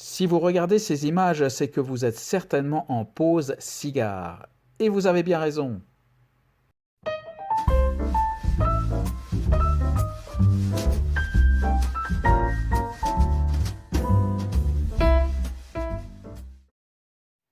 Si vous regardez ces images, c'est que vous êtes certainement en pause cigare. Et vous avez bien raison.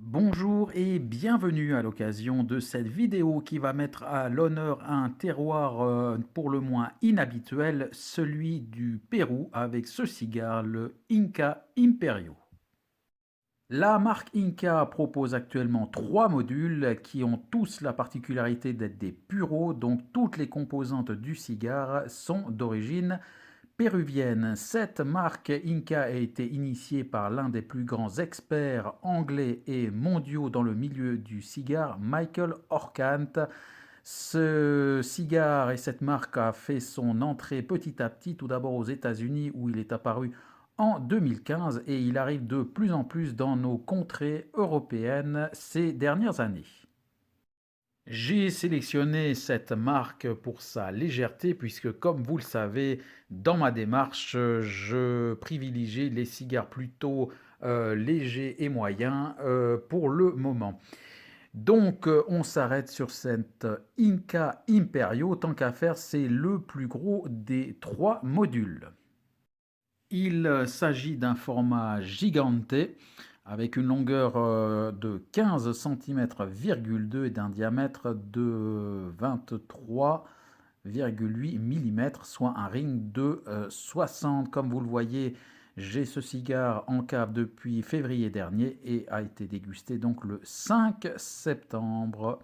Bonjour et bienvenue à l'occasion de cette vidéo qui va mettre à l'honneur un terroir pour le moins inhabituel, celui du Pérou avec ce cigare, le Inca Imperio. La marque Inca propose actuellement 3 modules qui ont tous la particularité d'être des puros, donc toutes les composantes du cigare sont d'origine péruvienne. Cette marque Inca a été initiée par l'un des plus grands experts anglais et mondiaux dans le milieu du cigare, Michael Orkant. Ce cigare et cette marque a fait son entrée petit à petit, tout d'abord aux États-Unis où il est apparu en 2015 et il arrive de plus en plus dans nos contrées européennes ces dernières années. J'ai sélectionné cette marque pour sa légèreté puisque, comme vous le savez, dans ma démarche, je privilégie les cigares plutôt légers et moyens pour le moment. Donc, on s'arrête sur cette Inca Imperio. Tant qu'à faire, c'est le plus gros des 3 modules. Il s'agit d'un format giganté avec une longueur de 15 cm,2 et d'un diamètre de 23,8 mm, soit un ring de 60. Comme vous le voyez, j'ai ce cigare en cave depuis février dernier et a été dégusté donc le 5 septembre.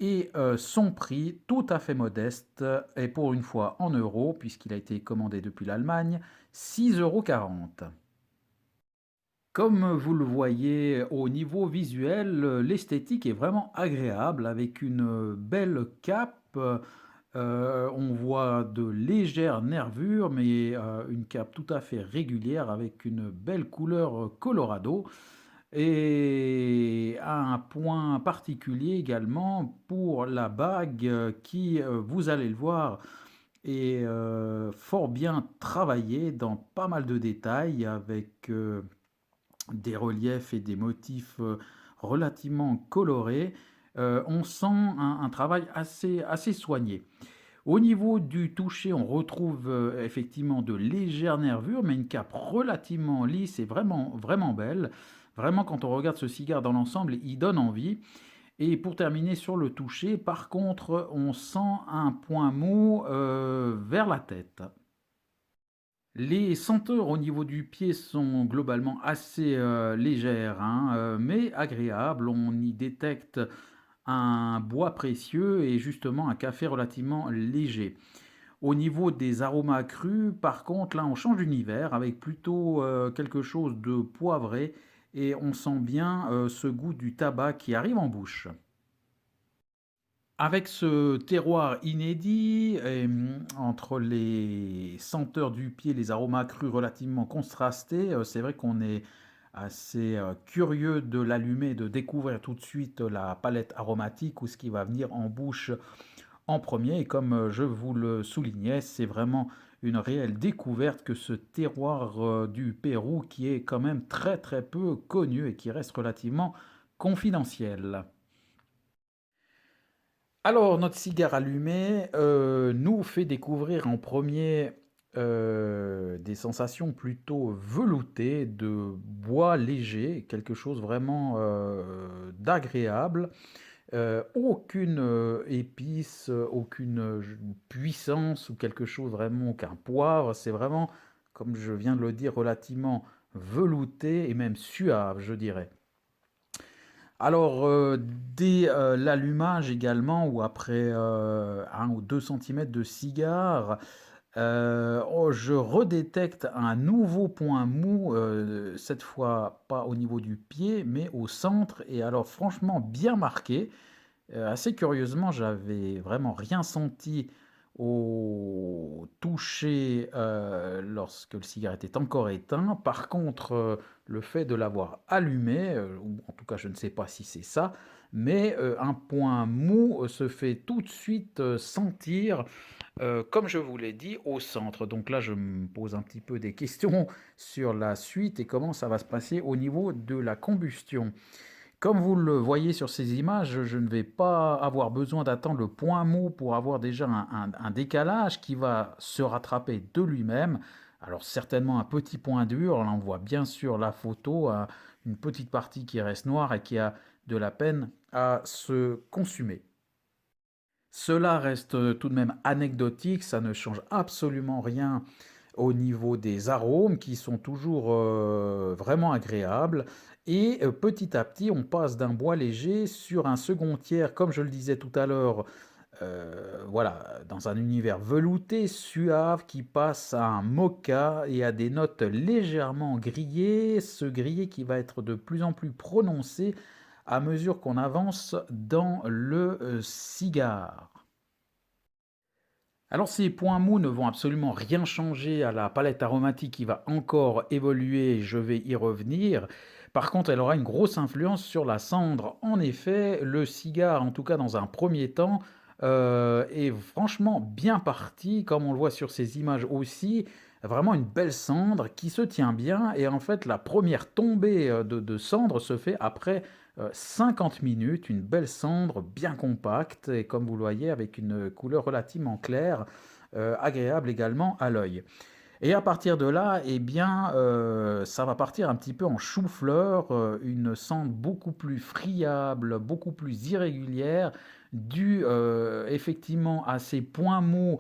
Et son prix, tout à fait modeste, est pour une fois en euros, puisqu'il a été commandé depuis l'Allemagne, 6,40 €. Comme vous le voyez au niveau visuel, l'esthétique est vraiment agréable avec une belle cape. On voit de légères nervures, mais une cape tout à fait régulière avec une belle couleur Colorado. Et un point particulier également pour la bague qui, vous allez le voir, est fort bien travaillée dans pas mal de détails avec des reliefs et des motifs relativement colorés. On sent un travail assez soigné. Au niveau du toucher, on retrouve effectivement de légères nervures, mais une cape relativement lisse et vraiment belle. Vraiment, quand on regarde ce cigare dans l'ensemble, il donne envie. Et pour terminer sur le toucher, par contre, on sent un point mou vers la tête. Les senteurs au niveau du pied sont globalement assez légères, hein, mais agréables. On y détecte un bois précieux et justement un café relativement léger. Au niveau des aromas crus, par contre, là, on change d'univers avec plutôt quelque chose de poivré et on sent bien ce goût du tabac qui arrive en bouche. Avec ce terroir inédit, entre les senteurs du pied, les aromas crus relativement contrastés, c'est vrai qu'on est assez curieux de l'allumer, de découvrir tout de suite la palette aromatique ou ce qui va venir en bouche en premier. Et comme je vous le soulignais, c'est vraiment une réelle découverte que ce terroir du Pérou qui est quand même très peu connu et qui reste relativement confidentiel. Alors, notre cigare allumé nous fait découvrir en premier des sensations plutôt veloutées, de bois léger, quelque chose vraiment d'agréable. Aucune épice, aucune puissance ou quelque chose vraiment, aucun poivre. C'est vraiment, comme je viens de le dire, relativement velouté et même suave, je dirais. Alors, dès l'allumage également, ou après 1 ou 2 centimètres de cigare, je redétecte un nouveau point mou, cette fois pas au niveau du pied, mais au centre, et alors franchement bien marqué. Assez curieusement, j'avais vraiment rien senti au toucher, lorsque le cigare était encore éteint. Par contre, le fait de l'avoir allumé, ou en tout cas je ne sais pas si c'est ça, mais un point mou, se fait tout de suite, sentir. comme je vous l'ai dit, au centre. Donc là, je me pose un petit peu des questions sur la suite et comment ça va se passer au niveau de la combustion. Comme vous le voyez sur ces images, je ne vais pas avoir besoin d'attendre le point mou pour avoir déjà un décalage qui va se rattraper de lui-même. Alors certainement un petit point dur, là on voit bien sûr la photo, une petite partie qui reste noire et qui a de la peine à se consumer. Cela reste tout de même anecdotique, ça ne change absolument rien au niveau des arômes qui sont toujours vraiment agréables. Et petit à petit, on passe d'un bois léger sur un second tiers, comme je le disais tout à l'heure, voilà, dans un univers velouté, suave, qui passe à un mocha et à des notes légèrement grillées, ce grillé qui va être de plus en plus prononcé à mesure qu'on avance dans le cigare. Alors ces points mous ne vont absolument rien changer à la palette aromatique qui va encore évoluer, je vais y revenir. Par contre, elle aura une grosse influence sur la cendre. En effet, le cigare, en tout cas dans un premier temps, est franchement bien parti, comme on le voit sur ces images aussi. Vraiment une belle cendre qui se tient bien. Et en fait, la première tombée de cendre se fait après 50 minutes, une belle cendre bien compacte et comme vous le voyez avec une couleur relativement claire, agréable également à l'œil. Et à partir de là, eh bien, ça va partir un petit peu en chou-fleur, une cendre beaucoup plus friable, beaucoup plus irrégulière, due effectivement à ces points mous,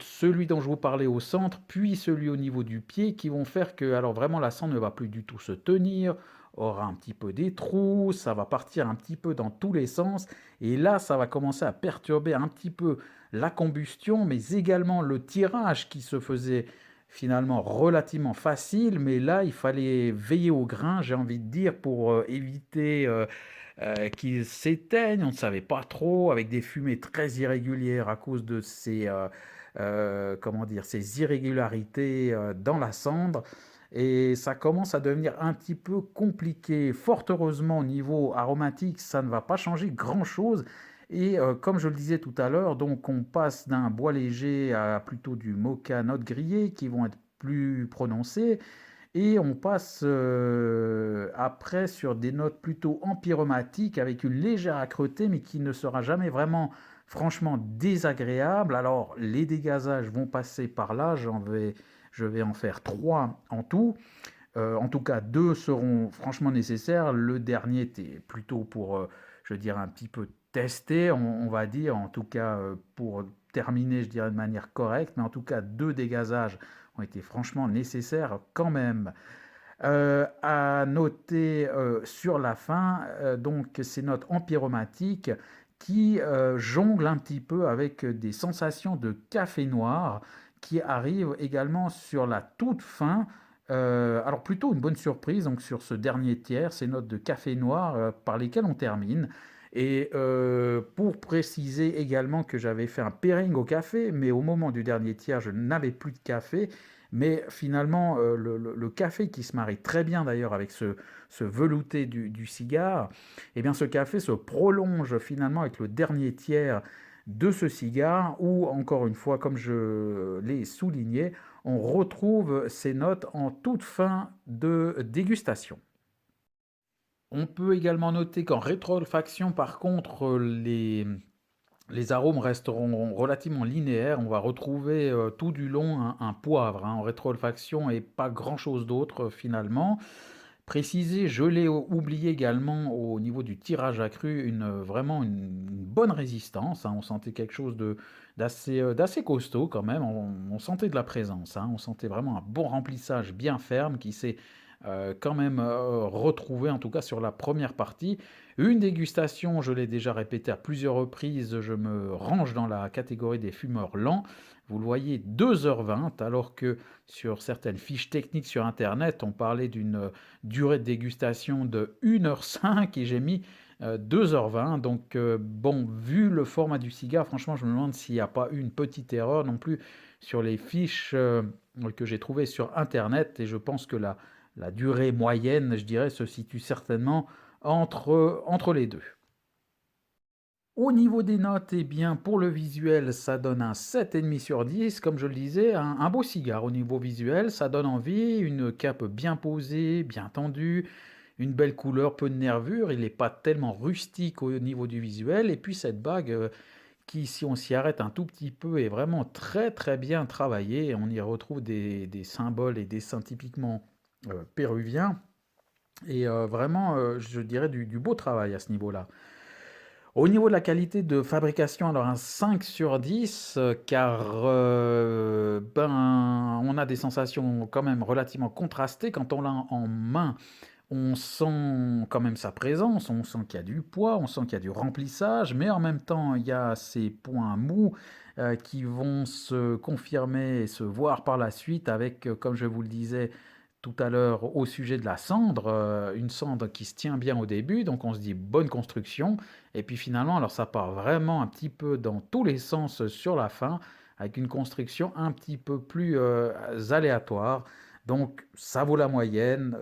celui dont je vous parlais au centre, puis celui au niveau du pied, qui vont faire que, alors vraiment, la cendre ne va plus du tout se tenir, aura un petit peu des trous, ça va partir un petit peu dans tous les sens, et là, ça va commencer à perturber un petit peu la combustion, mais également le tirage qui se faisait finalement relativement facile, mais là, il fallait veiller au grain, j'ai envie de dire, pour éviter qu'ils s'éteignent. On ne savait pas trop, avec des fumées très irrégulières à cause de ces, comment dire, ces irrégularités dans la cendre. Et ça commence à devenir un petit peu compliqué. Fort heureusement, au niveau aromatique, ça ne va pas changer grand-chose. Et comme je le disais tout à l'heure, donc on passe d'un bois léger à plutôt du moka note grillée qui vont être plus prononcées. Et on passe après sur des notes plutôt empyromatiques avec une légère âcreté mais qui ne sera jamais vraiment franchement désagréable. Alors les dégazages vont passer par là, je vais en faire trois en tout. En tout cas, deux seront franchement nécessaires. Le dernier était plutôt pour, je dirais, un petit peu tester, on va dire, en tout cas pour terminer, je dirais, de manière correcte. Mais en tout cas, deux dégazages ont été franchement nécessaires quand même. À noter sur la fin, donc ces notes empyromatiques qui jonglent un petit peu avec des sensations de café noir qui arrivent également sur la toute fin. Alors plutôt une bonne surprise donc sur ce dernier tiers, ces notes de café noir par lesquelles on termine. Et pour préciser également que j'avais fait un pairing au café, mais au moment du dernier tiers, je n'avais plus de café. Mais finalement, le café qui se marie très bien d'ailleurs avec ce velouté du cigare, eh bien ce café se prolonge finalement avec le dernier tiers de ce cigare où, encore une fois, comme je l'ai souligné, on retrouve ces notes en toute fin de dégustation. On peut également noter qu'en rétro-olfaction, par contre, les arômes resteront relativement linéaires. On va retrouver tout du long un poivre en rétro-olfaction et pas grand-chose d'autre finalement. Préciser, je l'ai oublié également au niveau du tirage accru, vraiment une bonne résistance, hein. On sentait quelque chose d'assez costaud quand même. On sentait de la présence, hein. On sentait vraiment un bon remplissage bien ferme qui s'est quand même retrouvé, en tout cas sur la première partie. Une dégustation, je l'ai déjà répété à plusieurs reprises, je me range dans la catégorie des fumeurs lents. Vous le voyez, 2h20, alors que sur certaines fiches techniques sur Internet, on parlait d'une durée de dégustation de 1h05 et j'ai mis 2h20. Donc, bon, vu le format du cigare, franchement, je me demande s'il n'y a pas eu une petite erreur non plus sur les fiches que j'ai trouvées sur Internet. Et je pense que la durée moyenne, je dirais, se situe certainement entre les deux. Au niveau des notes, eh bien, pour le visuel, ça donne un 7,5 sur 10. Comme je le disais, un beau cigare au niveau visuel, ça donne envie, une cape bien posée, bien tendue, une belle couleur, peu de nervure. Il n'est pas tellement rustique au niveau du visuel. Et puis cette bague, qui, si on s'y arrête un tout petit peu, est vraiment très très bien travaillée. On y retrouve des symboles et dessins typiquement péruviens. Et vraiment, je dirais du beau travail à ce niveau-là. Au niveau de la qualité de fabrication, alors un 5 sur 10, car ben, on a des sensations quand même relativement contrastées. Quand on l'a en main, on sent quand même sa présence, on sent qu'il y a du poids, on sent qu'il y a du remplissage, mais en même temps, il y a ces points mous qui vont se confirmer et se voir par la suite avec, comme je vous le disais tout à l'heure au sujet de la cendre, une cendre qui se tient bien au début, donc on se dit bonne construction, et puis finalement, alors ça part vraiment un petit peu dans tous les sens sur la fin, avec une construction un petit peu plus aléatoire. Donc ça vaut la moyenne,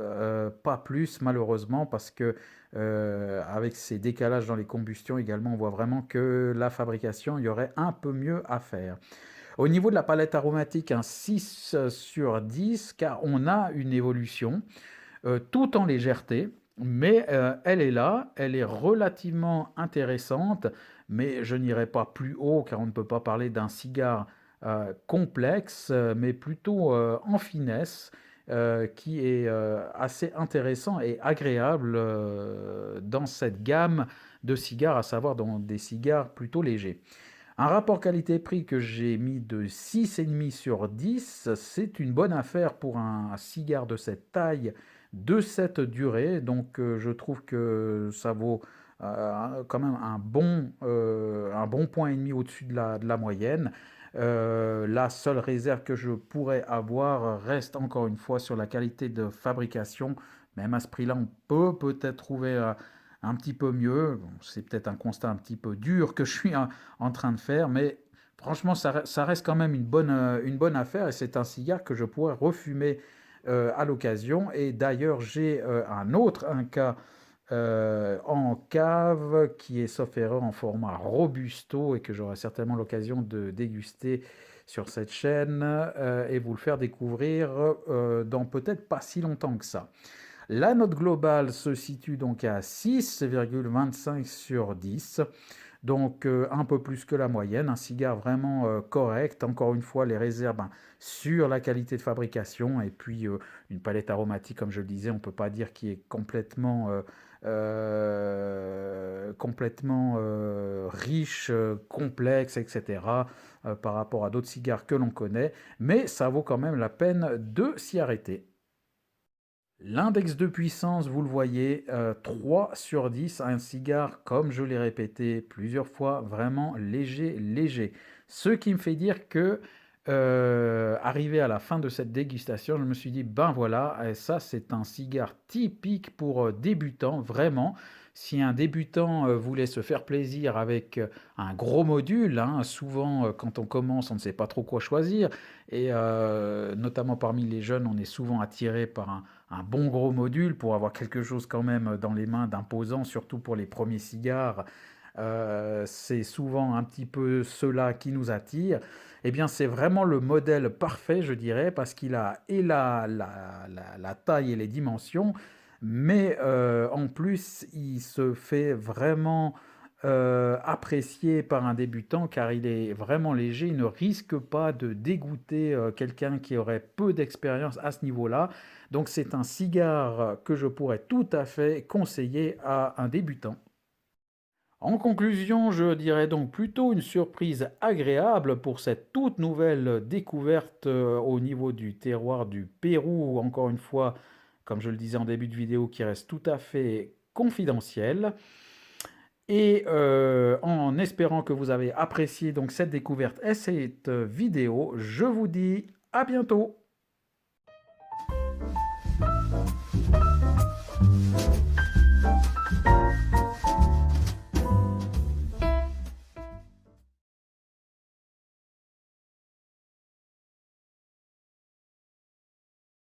pas plus malheureusement, parce que avec ces décalages dans les combustions également, on voit vraiment que la fabrication, il y aurait un peu mieux à faire. Au niveau de la palette aromatique, un 6 sur 10, car on a une évolution, tout en légèreté, mais elle est là, elle est relativement intéressante, mais je n'irai pas plus haut, car on ne peut pas parler d'un cigare complexe, mais plutôt en finesse, qui est assez intéressant et agréable dans cette gamme de cigares, à savoir dans des cigares plutôt légers. Un rapport qualité-prix que j'ai mis de 6,5 sur 10, c'est une bonne affaire pour un cigare de cette taille, de cette durée. Donc je trouve que ça vaut quand même un bon point et demi au-dessus de la moyenne. La seule réserve que je pourrais avoir reste encore une fois sur la qualité de fabrication. Même à ce prix-là, on peut peut-être trouver un petit peu mieux. Bon, c'est peut-être un constat un petit peu dur que je suis en train de faire, mais franchement, ça reste quand même une bonne affaire et c'est un cigare que je pourrais refumer à l'occasion. Et d'ailleurs, j'ai un cas en cave qui est, sauf erreur, en format robusto et que j'aurai certainement l'occasion de déguster sur cette chaîne et vous le faire découvrir dans peut-être pas si longtemps que ça. La note globale se situe donc à 6,25 sur 10, donc un peu plus que la moyenne, un cigare vraiment correct. Encore une fois, les réserves ben, sur la qualité de fabrication et puis une palette aromatique, comme je le disais, on ne peut pas dire qui est complètement riche, complexe, etc. Par rapport à d'autres cigares que l'on connaît, mais ça vaut quand même la peine de s'y arrêter. L'index de puissance, vous le voyez, 3 sur 10, un cigare, comme je l'ai répété plusieurs fois, vraiment léger, léger. Ce qui me fait dire que, arrivé à la fin de cette dégustation, je me suis dit, ben voilà, ça c'est un cigare typique pour débutants, vraiment. Si un débutant voulait se faire plaisir avec un gros module, hein, souvent quand on commence, on ne sait pas trop quoi choisir, et notamment parmi les jeunes, on est souvent attiré par un bon gros module pour avoir quelque chose quand même dans les mains d'imposant, surtout pour les premiers cigares. C'est souvent un petit peu cela qui nous attire. Eh bien, c'est vraiment le modèle parfait, je dirais, parce qu'il a et la taille et les dimensions, mais en plus, il se fait vraiment apprécié par un débutant car il est vraiment léger, il ne risque pas de dégoûter quelqu'un qui aurait peu d'expérience à ce niveau-là. Donc c'est un cigare que je pourrais tout à fait conseiller à un débutant. En conclusion, je dirais donc plutôt une surprise agréable pour cette toute nouvelle découverte au niveau du terroir du Pérou, encore une fois, comme je le disais en début de vidéo, qui reste tout à fait confidentiel. Et en espérant que vous avez apprécié donc cette découverte et cette vidéo, je vous dis à bientôt.